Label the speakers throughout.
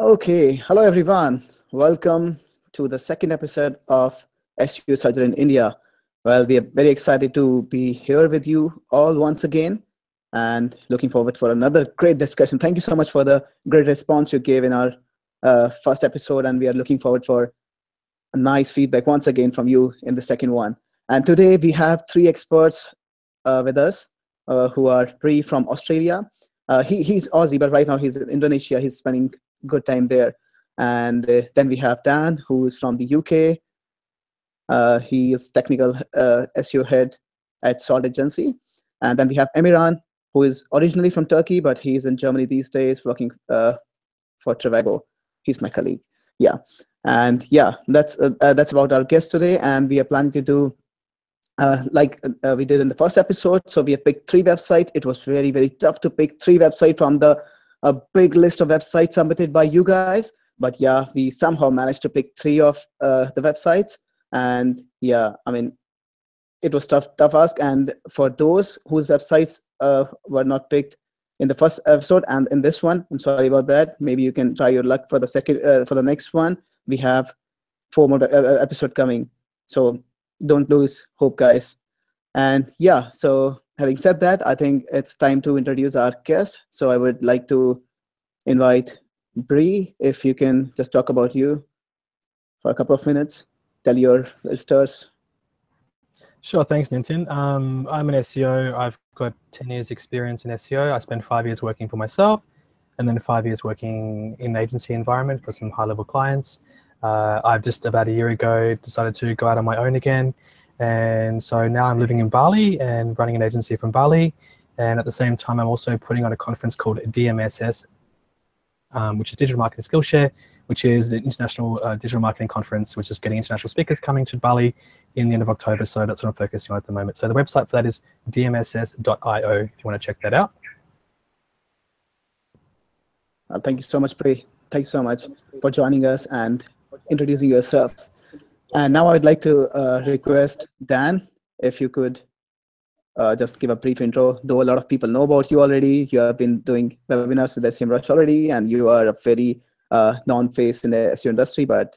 Speaker 1: Okay, hello everyone. Welcome to the second episode of SEO Surgery in India. Well, we are very excited to be here with you all once again and looking forward for another great discussion. Thank you so much for the great response you gave in our first episode, and we are looking forward for a nice feedback once again from you in the second one. And today we have three experts with us who are Pri from Australia. He's Aussie, but right now he's in Indonesia. He's spending good time there. And then we have Dan, who is from the UK. He is technical SEO head at Salt Agency. And then we have Emirhan, who is originally from Turkey, but he's in Germany these days working for Trivago. He's my colleague. Yeah. And yeah, that's about our guest today. And we are planning to do like we did in the first episode. So we have picked three websites. It was very, very tough to pick three websites from the a big list of websites submitted by you guys. But yeah, we somehow managed to pick three of the websites. And yeah, I mean, it was tough ask. And for those whose websites were not picked in the first episode and in this one, I'm sorry about that. Maybe you can try your luck for the second, for the next one. We have 4 more episode coming. So don't lose hope, guys. And yeah, so having said that, I think it's time to introduce our guest. So I would like to invite Bree, if you can just talk about you for a couple of minutes, tell your visitors.
Speaker 2: Sure, thanks, Nitin. I'm an SEO. I've got 10 years experience in SEO. I spent 5 years working for myself and then 5 years working in an agency environment for some high-level clients. I've just about a year ago decided to go out on my own again. And so now I'm living in Bali and running an agency from Bali. And at the same time, I'm also putting on a conference called DMSS, which is Digital Marketing Skillshare, which is the International Digital Marketing Conference, which is getting international speakers coming to Bali in the end of October. So that's what I'm focusing on at the moment. So the website for that is dmss.io if you want to check that out.
Speaker 1: Thank you so much, Pri. Thank you so much for joining us and introducing yourself. And now I would like to request Dan, if you could just give a brief intro. Though a lot of people know about you already, you have been doing webinars with Semrush already, and you are a very known face in the SEO industry. But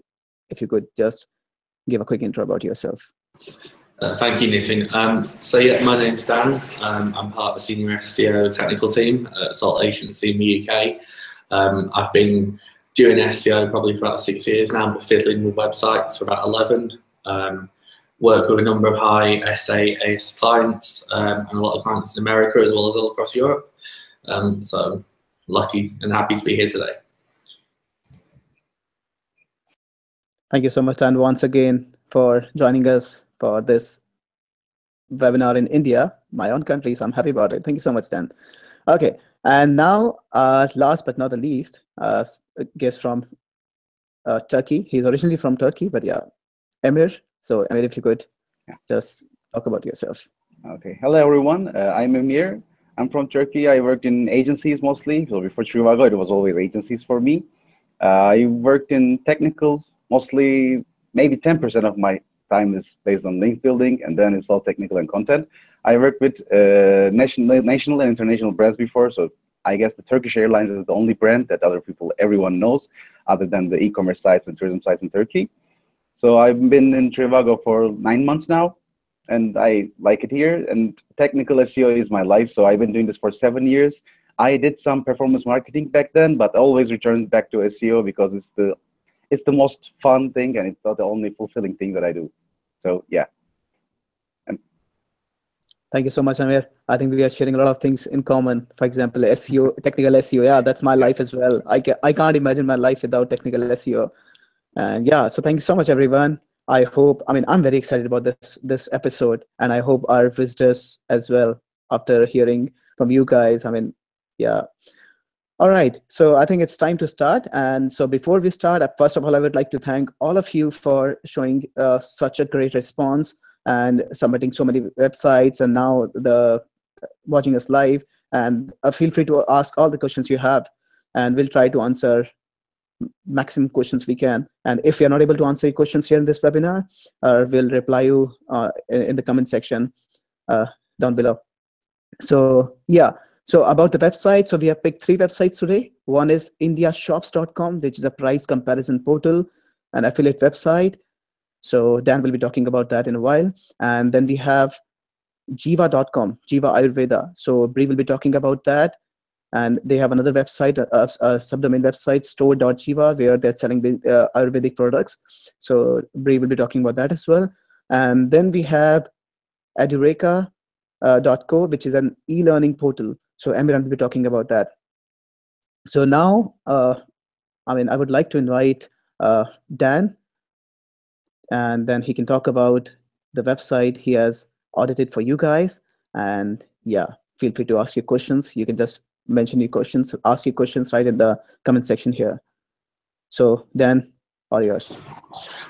Speaker 1: if you could just give a quick intro about yourself.
Speaker 3: Thank you, Nitin. So yeah, my name's Dan. I'm part of the senior SEO technical team at Salt Agency in the UK. I've been doing SEO probably for about 6 years now, but fiddling with websites for about 11. Work with a number of high SAS clients and a lot of clients in America as well as all across Europe. So I'm lucky and happy to be here today.
Speaker 1: Thank you so much, Dan, once again for joining us for this webinar in India, my own country. So I'm happy about it. Thank you so much, Dan. Okay, and now last but not the least, a guest from Turkey. He's originally from Turkey, but yeah, Emir. So Emir, if you could just talk about yourself.
Speaker 4: Okay, hello everyone. I'm Emir. I'm from Turkey. I worked in agencies mostly. So before Trivago, it was always agencies for me. I worked in technical, mostly maybe 10% of my time is based on link building, and then it's all technical and content. I worked with national and international brands before, so I guess the Turkish Airlines is the only brand that everyone knows, other than the e-commerce sites and tourism sites in Turkey. So I've been in Trivago for 9 months now, and I like it here. And technical SEO is my life, so I've been doing this for 7 years. I did some performance marketing back then, but always returned back to SEO because it's the most fun thing, and it's not the only fulfilling thing that I do. So yeah.
Speaker 1: Thank you so much, Amir. I think we are sharing a lot of things in common. For example, SEO, technical SEO. Yeah, that's my life as well. I can't imagine my life without technical SEO. And yeah, so thank you so much, everyone. I'm very excited about this episode, and I hope our visitors as well, after hearing from you guys. Yeah. All right, so I think it's time to start. And so before we start, first of all, I would like to thank all of you for showing such a great response and submitting so many websites, and now watching us live. And feel free to ask all the questions you have, and we'll try to answer maximum questions we can. And if you're not able to answer your questions here in this webinar, we'll reply you in the comment section down below. So yeah, So about the website, so we have picked 3 websites today. One is indiashops.com, which is a price comparison portal and affiliate website. So Dan will be talking about that in a while. And then we have jiva.com, Jiva Ayurveda. So Bree will be talking about that. And they have another website, a subdomain website, store.jiva, where they're selling the Ayurvedic products. So Bree will be talking about that as well. And then we have edureka.co, which is an e-learning portal. So Amiran will be talking about that. So now, I would like to invite Dan, and then he can talk about the website he has audited for you guys. And yeah, feel free to ask your questions. You can just mention your questions, ask your questions right in the comment section here. So Dan, all yours.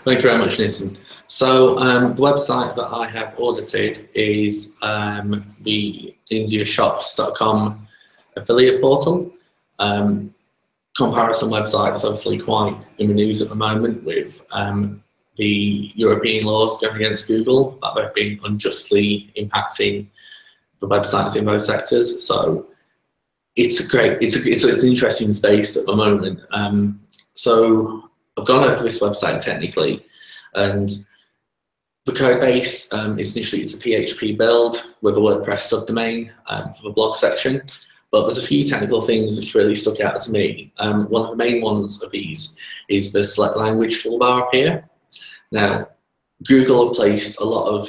Speaker 3: Thank you very much, Nitin. So the website that I have audited is the indiashops.com affiliate portal. Comparison website is obviously quite in the news at the moment with the European laws going against Google that they've been unjustly impacting the websites in those sectors. So it's an interesting space at the moment. So I've gone over this website technically, and the code base is initially it's a PHP build with a WordPress subdomain for the blog section. But there's a few technical things which really stuck out to me. One of the main ones of these is the select language toolbar up here. Now, Google have placed a lot of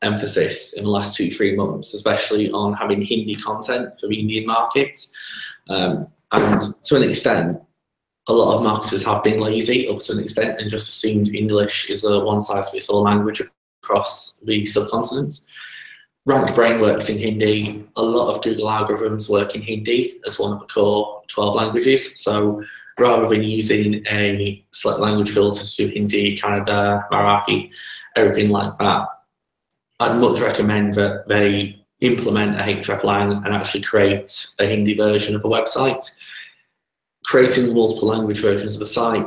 Speaker 3: emphasis in the last 2-3 months, especially on having Hindi content for the Indian market. And to an extent, a lot of marketers have been lazy up to an extent and just assumed English is a one-size-fits-all language across the subcontinent. Rank Brain works in Hindi. A lot of Google algorithms work in Hindi as one of the core 12 languages. So rather than using a select language filter to Hindi, Kannada, Marathi, everything like that, I'd much recommend that they implement a hreflang and actually create a Hindi version of the website. Creating multiple language versions of the site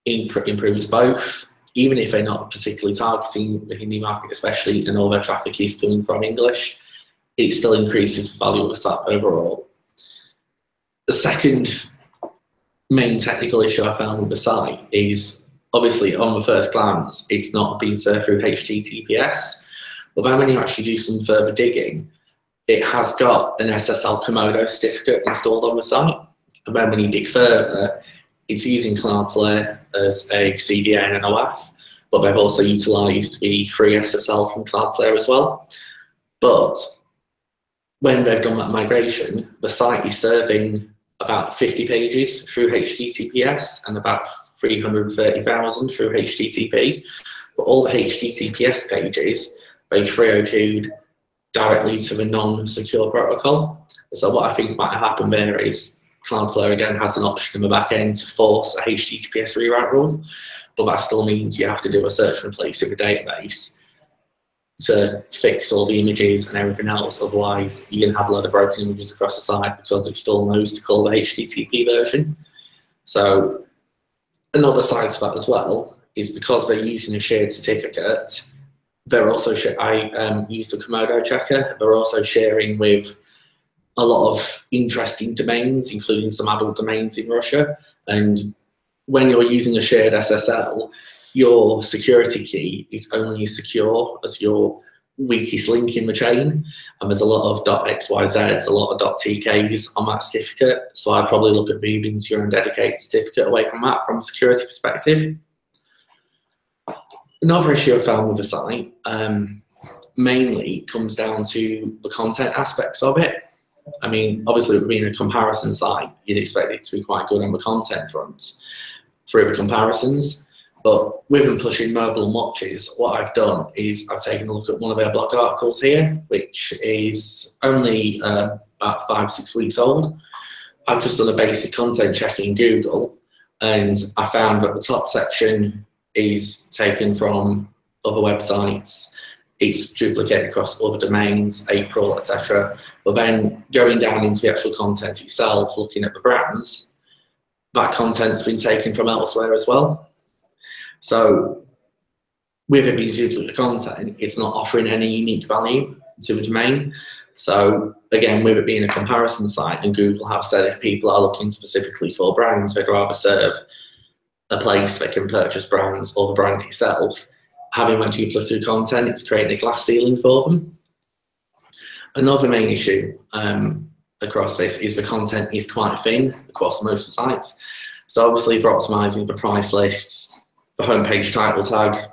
Speaker 3: improves both, even if they're not particularly targeting the Hindi market, especially, and all their traffic is coming from English, it still increases the value of the site overall. The second main technical issue I found with the site is, obviously, on the first glance, it's not being served through HTTPS, but then when you actually do some further digging, it has got an SSL Komodo certificate installed on the site. And then when you dig further, it's using Cloudflare as a CDN and an OAuth, but they've also utilized the free SSL from Cloudflare as well. But when they've done that migration, the site is serving about 50 pages through HTTPS and about 330,000 through HTTP. But all the HTTPS pages, they 302'd directly to the non-secure protocol. So what I think might happen there is Cloudflare again has an option in the back end to force a HTTPS rewrite rule, but that still means you have to do a search and replace of the database to fix all the images and everything else. Otherwise, you're going to have a lot of broken images across the site because it still knows to call the HTTP version. So another side to that as well is because they're using a shared certificate, they're also I used the Komodo checker. They're also sharing with a lot of interesting domains, including some adult domains in Russia. And when you're using a shared SSL, your security key is only as secure as your weakest link in the chain. And there's a lot of .xyzs, a lot of .tk's on that certificate. So I'd probably look at moving to your own dedicated certificate away from that from a security perspective. Another issue I found with the site mainly comes down to the content aspects of it. I mean, obviously, being a comparison site, you'd expect it to be quite good on the content front through the comparisons. But with them pushing mobile and watches, what I've done is I've taken a look at one of their blog articles here, which is only about 5-6 weeks old. I've just done a basic content check in Google, and I found that the top section is taken from other websites. It's duplicated across other domains, April, etc. But then going down into the actual content itself, looking at the brands, that content's been taken from elsewhere as well. So with it being duplicate content, it's not offering any unique value to the domain. So again, with it being a comparison site, and Google have said if people are looking specifically for brands, they'd rather serve a place they can purchase brands or the brand itself. Having that duplicate content, it's creating a glass ceiling for them. Another main issue across this is the content is quite thin across most sites. So obviously for optimizing for price lists, the homepage title tag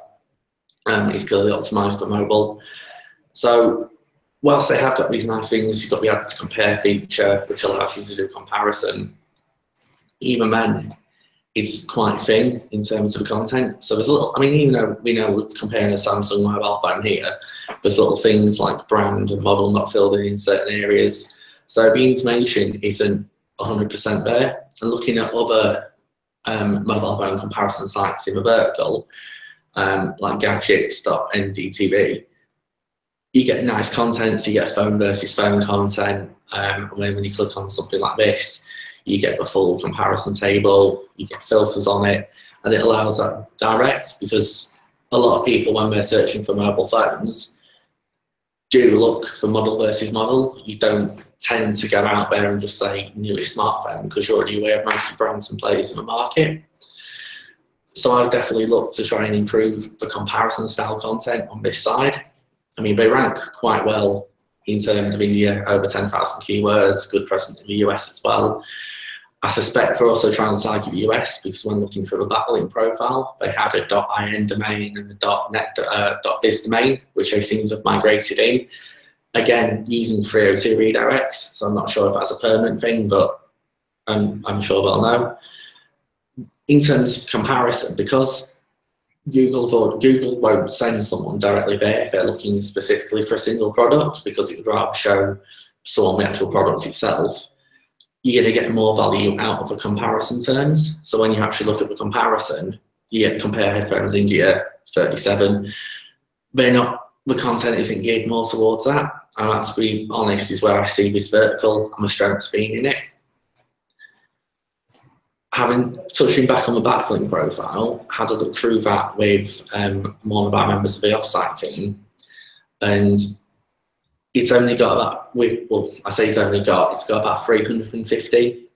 Speaker 3: is clearly optimized for mobile. So whilst they have got these nice things, you've got the add to compare feature, which allows you to do comparison, even then, it's quite thin in terms of content. So there's a little, I mean, even though we know we're comparing a Samsung mobile phone here, there's little things like brand and model not filled in certain areas. So the information isn't 100% there. And looking at other mobile phone comparison sites in the vertical, like gadgets.ndtv, you get nice content, so you get phone versus phone content. And when you click on something like this, you get the full comparison table, you get filters on it, and it allows that direct, because a lot of people, when they're searching for mobile phones, do look for model versus model. You don't tend to go out there and just say newest smartphone, because you're already aware of most of the brands and players in the market. So I would definitely look to try and improve the comparison style content on this side. I mean, they rank quite well in terms of India, over 10,000 keywords, good presence in the US as well. I suspect they're also trying to target the US, because when looking for the backlink profile, they had a .in domain and a .net, .biz domain, which they seem to have migrated in. Again, using 302 redirects, so I'm not sure if that's a permanent thing, but I'm sure they'll know. In terms of comparison, because Google won't send someone directly there if they're looking specifically for a single product, because it would rather show someone the actual product itself. You're going to get more value out of the comparison terms. So when you actually look at the comparison, you get compare headphones India 37. The content isn't geared more towards that. And that's, to be honest, is where I see this vertical and the strengths being in it. Touching back on the backlink profile, had a look through that with one of our members of the offsite team, and it's only got about, well, I say it's got about 350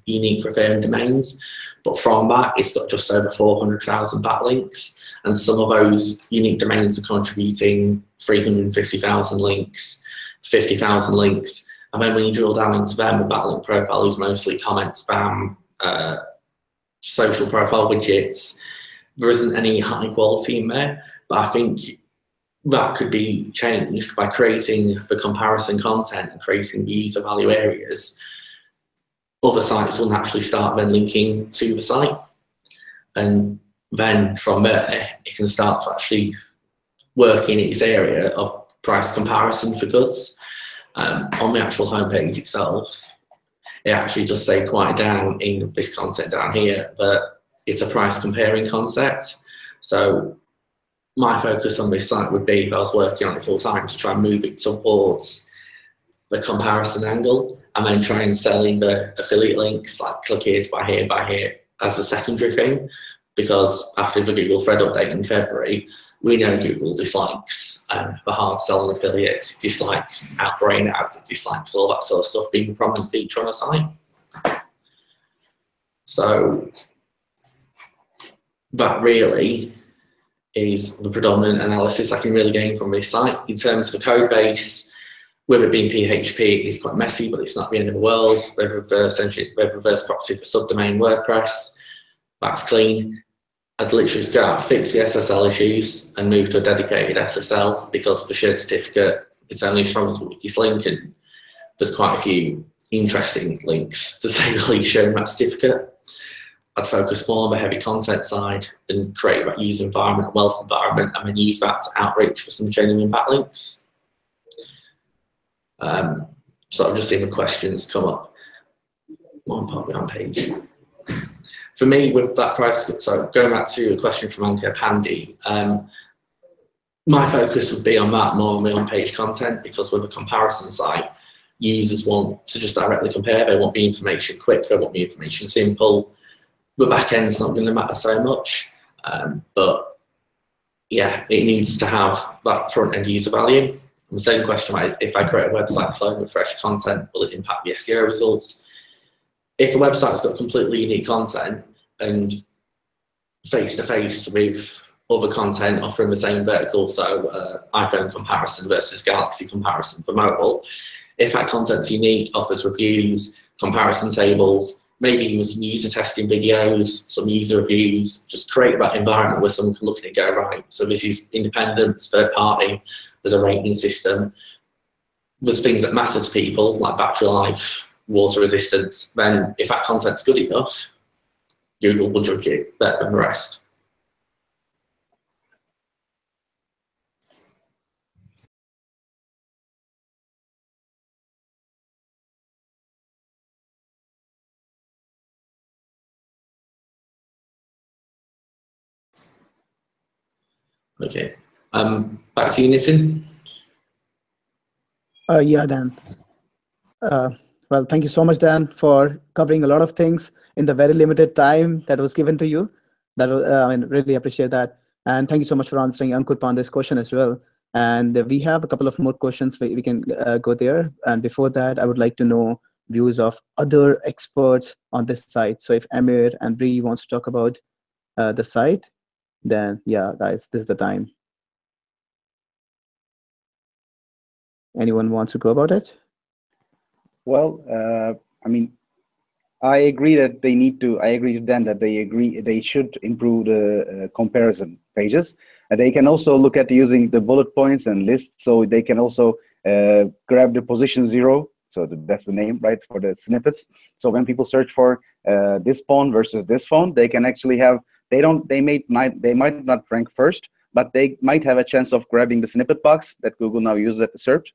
Speaker 3: unique referring domains, but from that, it's got just over 400,000 backlinks, and some of those unique domains are contributing 350,000 links, 50,000 links, and then when you drill down into them, the backlink profile is mostly comment spam, social profile widgets. There isn't any high quality in there, but I think that could be changed by creating the comparison content and creating the user value areas. Other sites will naturally start then linking to the site, and then from there it can start to actually work in its area of price comparison for goods. On the actual homepage itself, it actually does say quite down in this content down here that it's a price comparing concept. So my focus on this site would be, if I was working on it full time, to try and move it towards the comparison angle, and then try and sell in the affiliate links, like click here to buy here as the secondary thing. Because after the Google thread update in February, we know Google dislikes the hard selling affiliates, it dislikes outbrain ads, it dislikes all that sort of stuff being a prominent feature on a site. So that really is the predominant analysis I can really gain from this site. In terms of the code base, with it being PHP, it's quite messy, but it's not the end of the world. We've reverse proxy for subdomain WordPress, that's clean. I'd literally just go out, fix the SSL issues, and move to a dedicated SSL, because the shared certificate, it's only as strong as the wikis link, and there's quite a few interesting links, to say the least, showing that certificate. I'd focus more on the heavy content side and create that user environment, wealth environment, and then use that to outreach for some genuine backlinks. So I'm just seeing the questions come up. One part on page. For me, with that price, so going back to a question from Anka Pandey, my focus would be on that more on the on-page content, because with a comparison site, users want to just directly compare. They want the information quick, they want the information simple. The back end's not going to matter so much, but yeah, it needs to have that front end user value. And the same question is, if I create a website clone with fresh content, will it impact the SEO results? If a website's got completely unique content and face-to-face with other content offering the same vertical, so iPhone comparison versus Galaxy comparison for mobile, if that content's unique, offers reviews, comparison tables, maybe even some user testing videos, some user reviews, just create that environment where someone can look at it and go, right, so this is independent, it's third party, there's a rating system, there's things that matter to people, like battery life, water resistance. Then if that content's good enough, Google will judge it better than the rest. Okay, back to you, Nitin.
Speaker 1: Yeah, Dan. Well, thank you so much, Dan, for covering a lot of things in the very limited time that was given to you. That was, I mean, really appreciate that. And thank you so much for answering Ankur Pandey's question as well. And we have a couple of more questions. We can go there. And before that, I would like to know views of other experts on this site. So if Amir and Bree wants to talk about the site, then yeah, guys, this is the time. Anyone wants to go about it?
Speaker 4: Well, I mean, I agree that they need to. I agree with Dan that they should improve the comparison pages. And they can also look at using the bullet points and lists, so they can also grab the position 0. So that's the name, right, for the snippets. So when people search for this phone versus this phone, they can actually have. They might not rank first, but they might have a chance of grabbing the snippet box that Google now uses at the search.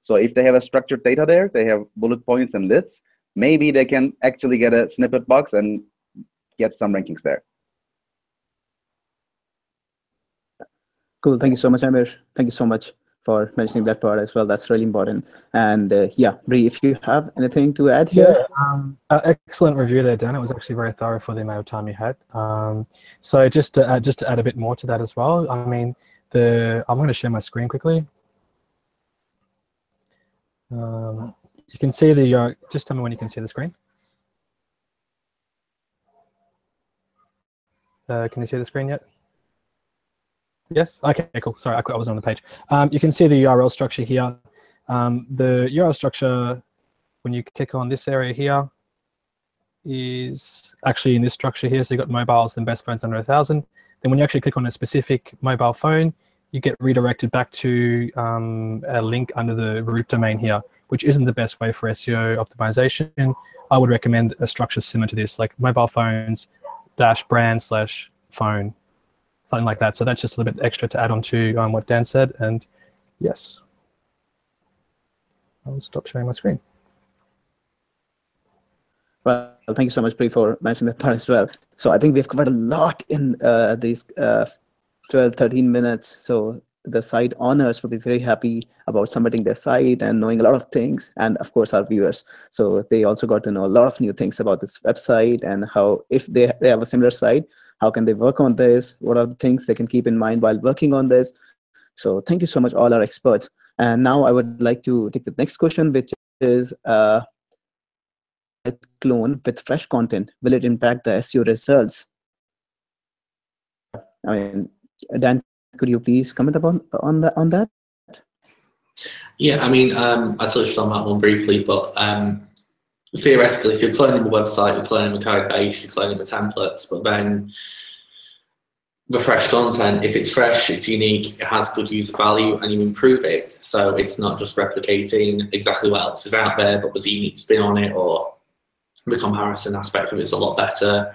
Speaker 4: So if they have a structured data there, they have bullet points and lists, maybe they can actually get a snippet box and get some rankings there.
Speaker 1: Cool. Thank you so much, Amir. Thank you so much for mentioning that part as well. That's really important. And yeah, Bree, if you have anything to add here.
Speaker 2: Yeah, excellent review there, Dan. It was actually very thorough for the amount of time you had. So just to add a bit more to that as well, I mean, I'm going to share my screen quickly. You can see the, just tell me when you can see the screen. Can you see the screen yet? Yes? Okay, cool. Sorry, I wasn't on the page. You can see the URL structure here. The URL structure, when you click on this area here, is actually in this structure here. So you've got mobiles and best phones under 1,000. Then when you actually click on a specific mobile phone, you get redirected back to a link under the root domain here, which isn't the best way for SEO optimization. I would recommend a structure similar to this, like mobile phones -- brand / phone, something like that. So that's just a little bit extra to add on to what Dan said. And yes, I'll stop sharing my screen.
Speaker 1: Well, thank you so much, Bree, for mentioning that part as well. So I think we've covered a lot in these 12, 13 minutes. So the site owners will be very happy about submitting their site and knowing a lot of things, and of course our viewers. So they also got to know a lot of new things about this website and how, if they have a similar site, how can they work on this? What are the things they can keep in mind while working on this? So thank you so much, all our experts. And now I would like to take the next question, which is clone with fresh content, will it impact the SEO results? I mean, Dan, could you please comment on that?
Speaker 3: Yeah, I mean, I touched on that one briefly, but theoretically, if you're cloning the website, you're cloning the code base, you're cloning the templates, but then the fresh content, if it's fresh, it's unique, it has good user value, and you improve it, so it's not just replicating exactly what else is out there, but there's a unique spin on it, or the comparison aspect of it's a lot better.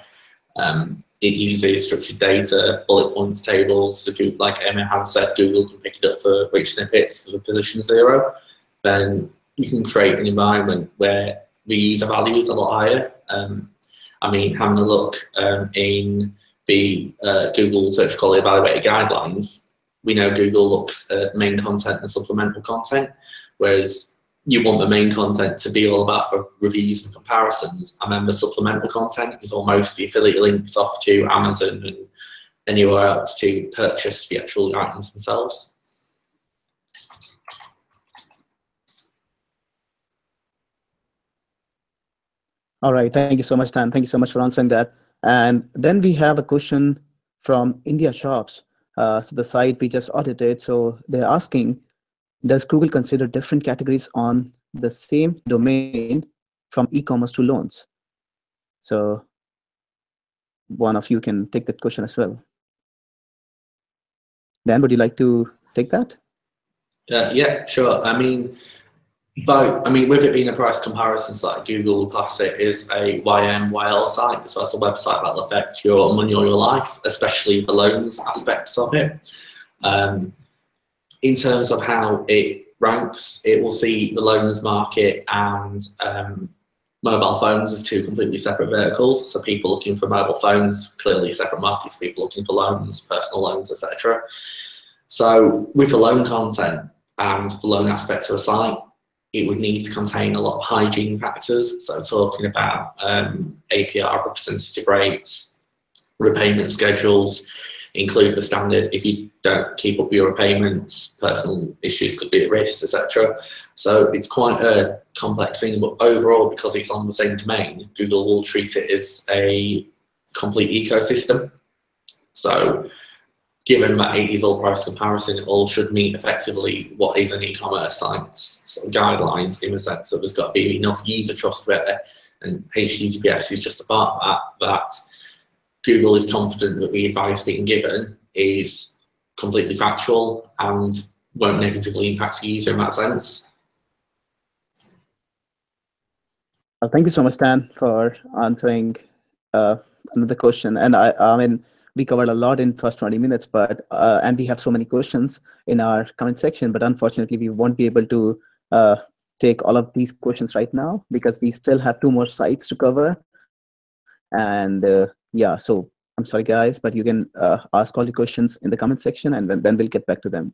Speaker 3: It uses structured data, bullet points, tables. So like Emma had said, Google can pick it up for rich snippets for the position 0. Then you can create an environment where the user value is a lot higher. I mean, having a look in the Google Search Quality Evaluator guidelines, we know Google looks at main content and supplemental content, whereas you want the main content to be all about the reviews and comparisons, and then the supplemental content is almost the affiliate links off to Amazon and anywhere else to purchase the actual items themselves.
Speaker 1: All right. Thank you so much, Dan. Thank you so much for answering that. And then we have a question from India Shops. So the site we just audited. So they're asking, does Google consider different categories on the same domain from e-commerce to loans? So one of you can take that question as well. Dan, would you like to take that?
Speaker 3: Yeah, sure. I mean, with it being a price comparison site, Google will class it as a YMYL site, so that's a website that will affect your money or your life, especially the loans aspects of it. In terms of how it ranks, it will see the loans market and mobile phones as two completely separate verticals. So people looking for mobile phones, clearly separate markets, people looking for loans, personal loans, etc. So with the loan content and the loan aspects of a site, it would need to contain a lot of hygiene factors. So talking about APR, representative rates, repayment schedules, include the standard, if you don't keep up your repayments, personal issues could be at risk, etc. So it's quite a complex thing, but overall, because it's on the same domain, Google will treat it as a complete ecosystem. So given that it is all price comparison, it all should meet effectively what is an e-commerce site's sort of guidelines, in the sense that there's got to be enough user trust there, and HTTPS is just a part of that Google is confident that the advice being given is completely factual and won't negatively impact the user in that sense.
Speaker 1: Thank you so much, Dan, for answering another question. And I mean, we covered a lot in first 20 minutes, but and we have so many questions in our comment section, but unfortunately we won't be able to take all of these questions right now because we still have 2 more sites to cover. And yeah, so I'm sorry guys, but you can ask all the questions in the comment section, and then we'll get back to them.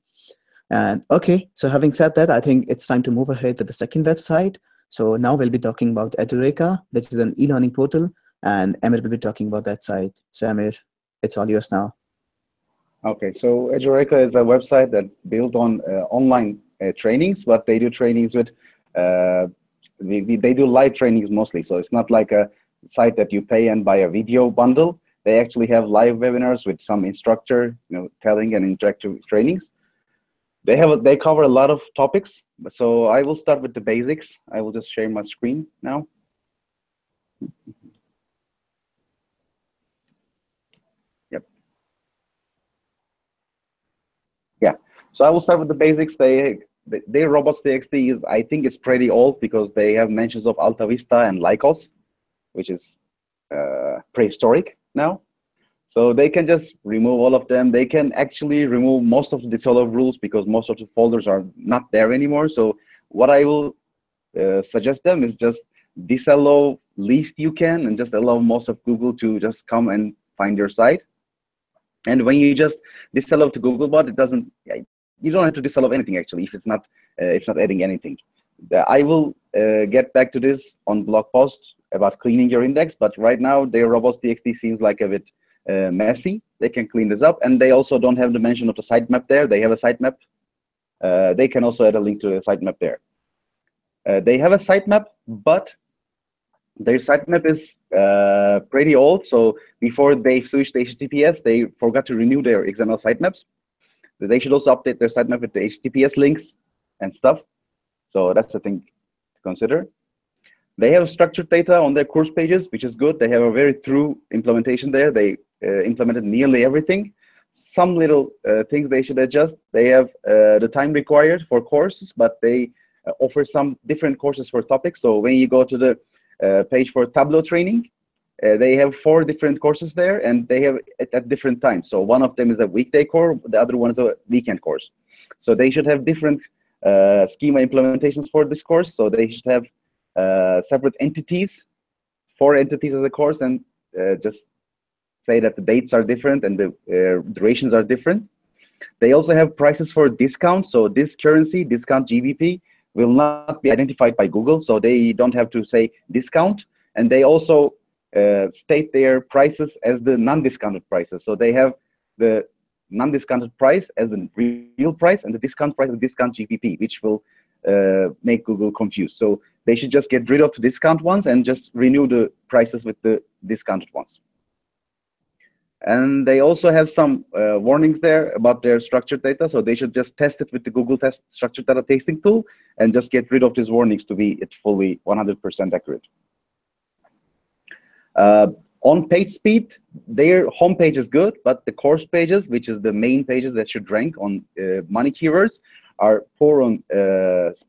Speaker 1: And okay, so having said that, I think it's time to move ahead to the second website. So now we'll be talking about Edureka, which is an e-learning portal, and Amir will be talking about that site. So Amir, it's all yours now.
Speaker 4: Okay, so Edureka is a website that built on online trainings, but they do trainings with, they do live trainings mostly. So it's not like a site that you pay and buy a video bundle. They actually have live webinars with some instructor, telling and interactive trainings. They cover a lot of topics. So I will start with the basics. I will just share my screen now. Yep. Yeah. So I will start with the basics. Their robots.txt is, I think, it's pretty old because they have mentions of Alta Vista and Lycos, which is prehistoric now. So they can just remove all of them. They can actually remove most of the disallow rules because most of the folders are not there anymore. So what I will suggest them is just disallow least you can and just allow most of Google to just come and find your site. And when you just disallow to Googlebot, it doesn't. You don't have to disallow anything actually if it's not adding anything. I will get back to this on blog post about cleaning your index. But right now, their robots.txt seems like a bit messy. They can clean this up, and they also don't have the mention of the sitemap there. They have a sitemap. They can also add a link to the sitemap there. They have a sitemap, but their sitemap is pretty old. So before they switched to HTTPS, they forgot to renew their XML sitemaps. They should also update their sitemap with the HTTPS links and stuff. So that's the thing to consider. They have structured data on their course pages, which is good. They have a very true implementation there. They implemented nearly everything. Some little things they should adjust. They have the time required for courses, but they offer some different courses for topics. So when you go to the page for Tableau training, they have 4 different courses there, and they have it at different times. So one of them is a weekday course, the other one is a weekend course. So they should have different schema implementations for this course. So they should have separate entities, 4 entities as a course, and just say that the dates are different and the durations are different. They also have prices for discount. So this currency, discount GBP, will not be identified by Google. So they don't have to say discount. And they also state their prices as the non-discounted prices. So they have the non-discounted price as the real price and the discount price as discount GBP, which will make Google confused. So they should just get rid of the discount ones and just renew the prices with the discounted ones. And they also have some warnings there about their structured data, so they should just test it with the Google Test Structured Data Tasting tool and just get rid of these warnings to be it fully 100% accurate. On page speed, their homepage is good, but the course pages, which is the main pages that should rank on money keywords, are poor on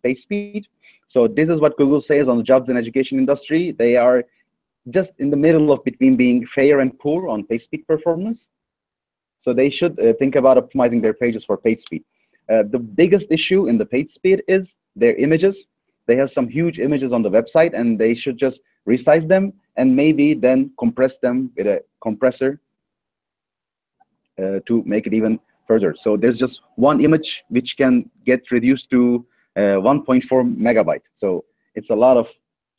Speaker 4: page speed. So this is what Google says on the jobs and education industry. They are just in the middle of between being fair and poor on page speed performance. So they should think about optimizing their pages for page speed. The biggest issue in the page speed is their images. They have some huge images on the website, and they should just resize them and maybe then compress them with a compressor to make it even further. So there's just one image which can get reduced to 1.4 megabyte. So it's a lot of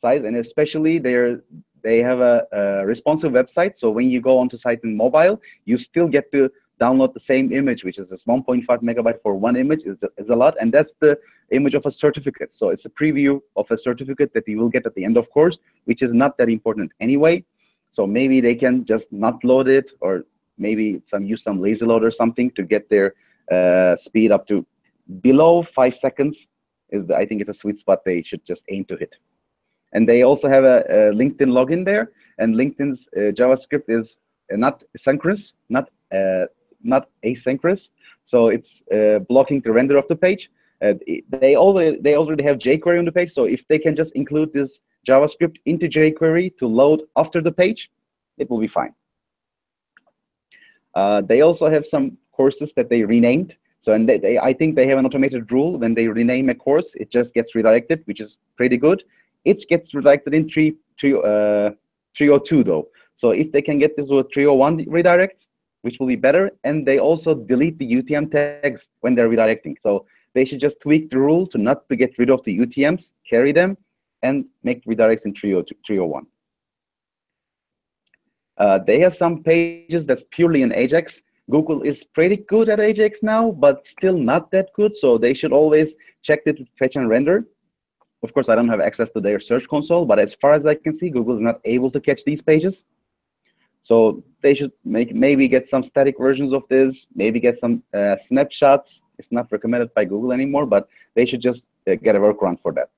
Speaker 4: size, and especially they have a responsive website. So when you go onto site in mobile, you still get to download the same image, which is this 1.5 megabyte for one image is a lot, and that's the image of a certificate. So it's a preview of a certificate that you will get at the end of course, which is not that important anyway. So maybe they can just not load it, or maybe use some lazy load or something to get their speed up to below 5 seconds. I think it's a sweet spot they should just aim to hit. And they also have a LinkedIn login there, and LinkedIn's JavaScript is not synchronous, not asynchronous, so it's blocking the render of the page. They already have jQuery on the page, so if they can just include this JavaScript into jQuery to load after the page, it will be fine. They also have some courses that they renamed. So, and I think they have an automated rule: when they rename a course, it just gets redirected, which is pretty good. It gets redirected in 302 though. So if they can get this with 301 redirects, which will be better, and they also delete the UTM tags when they're redirecting. So they should just tweak the rule to not to get rid of the UTMs, carry them, and make redirects in 301. They have some pages that's purely in Ajax. Google is pretty good at Ajax now, but still not that good. So they should always check it with fetch and render. Of course, I don't have access to their search console, but as far as I can see, Google is not able to catch these pages. So they should maybe get some static versions of this, maybe get some snapshots. It's not recommended by Google anymore, but they should just get a workaround for that.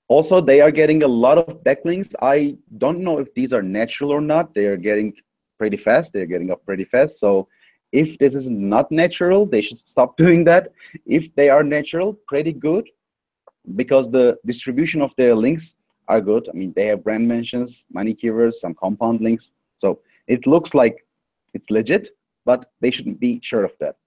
Speaker 4: Also, they are getting a lot of backlinks. I don't know if these are natural or not. They are getting pretty fast. They're getting up pretty fast. So if this is not natural, they should stop doing that. If they are natural, pretty good, because the distribution of their links are good. I mean, they have brand mentions, money keywords, some compound links. So it looks like it's legit, but they shouldn't be sure of that.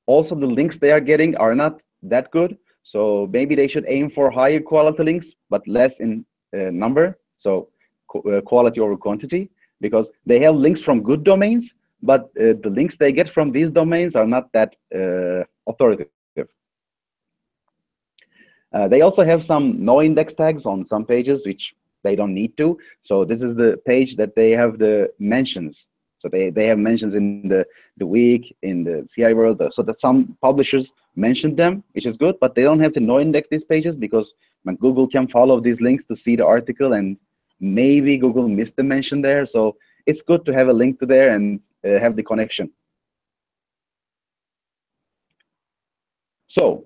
Speaker 4: Also, the links they are getting are not that good. So maybe they should aim for higher quality links, but less in number. So quality over quantity, because they have links from good domains, but the links they get from these domains are not that authoritative. They also have some no index tags on some pages, which they don't need to. So this is the page that they have the mentions. So they have mentions in the week, in the CI world, so that some publishers mentioned them, which is good, but they don't have to no index these pages, because when Google can follow these links to see the article, and maybe Google missed the mention there. So it's good to have a link to there and have the connection. So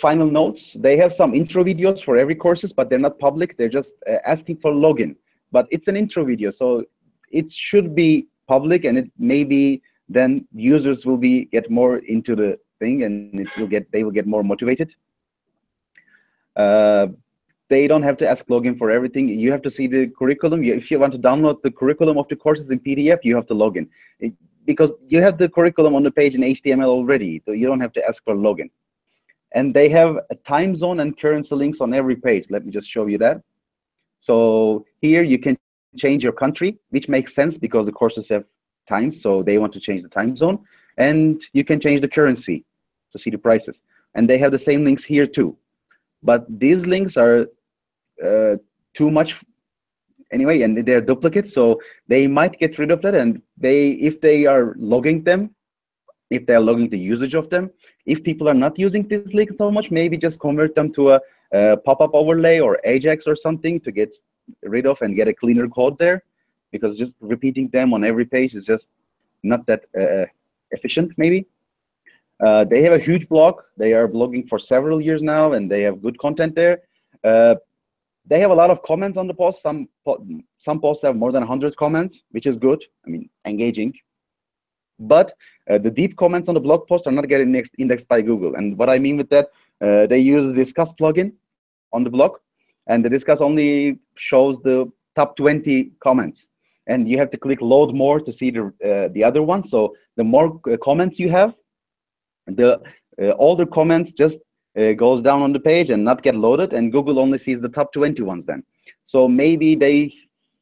Speaker 4: final notes, they have some intro videos for every courses, but they're not public. They're just asking for login, but it's an intro video. So it should be public, and it maybe then users will get more into the thing, and they will get more motivated. They don't have to ask login for everything. You have to see the curriculum. If you want to download the curriculum of the courses in PDF, you have to log in. Because you have the curriculum on the page in HTML already, so you don't have to ask for login. And they have a time zone and currency links on every page. Let me just show you that. So here you can change your country, which makes sense because the courses have times, so they want to change the time zone. And you can change the currency to see the prices. And they have the same links here too. But these links are too much anyway, and they're duplicates, so they might get rid of that. And if they are logging them, if they're logging the usage of them. If people are not using these links so much, maybe just convert them to a pop-up overlay or Ajax or something to get rid of and get a cleaner code there, because just repeating them on every page is just not that efficient, maybe. They have a huge blog. They are blogging for several years now, and they have good content there. They have a lot of comments on the posts. Some posts have more than 100 comments, which is good. I mean, engaging. But the deep comments on the blog posts are not getting indexed by Google. And what I mean with that, they use the Discuss plugin on the blog, and the Discuss only shows the top 20 comments. And you have to click load more to see the other ones. So the more comments you have, the older comments just goes down on the page and not get loaded, and Google only sees the top 20 ones then. So maybe